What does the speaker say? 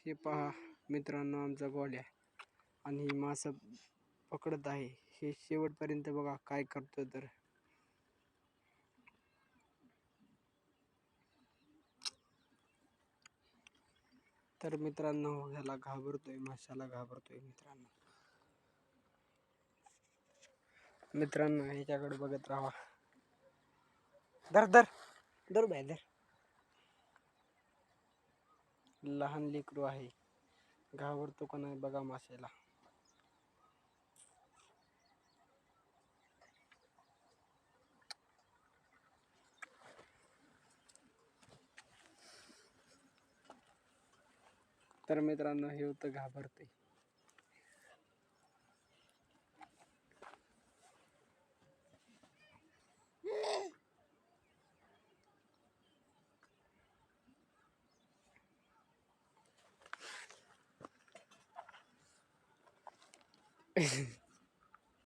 हे पहा मित्रांनो, आमचा गोल्या आणि मासा पकडत आहे. हे शेवटपर्यंत बघा काय करतो तर मित्रांनो, ह्याला घाबरतोय, माशाला घाबरतोय मित्रांनो ह्याच्याकडे बघत राहा. धर धर धर बाय धर. लहान लेकरू आहे, घाबरतो का नाही बघा माशाला. तर मित्रांनो हे होतं घाबरते.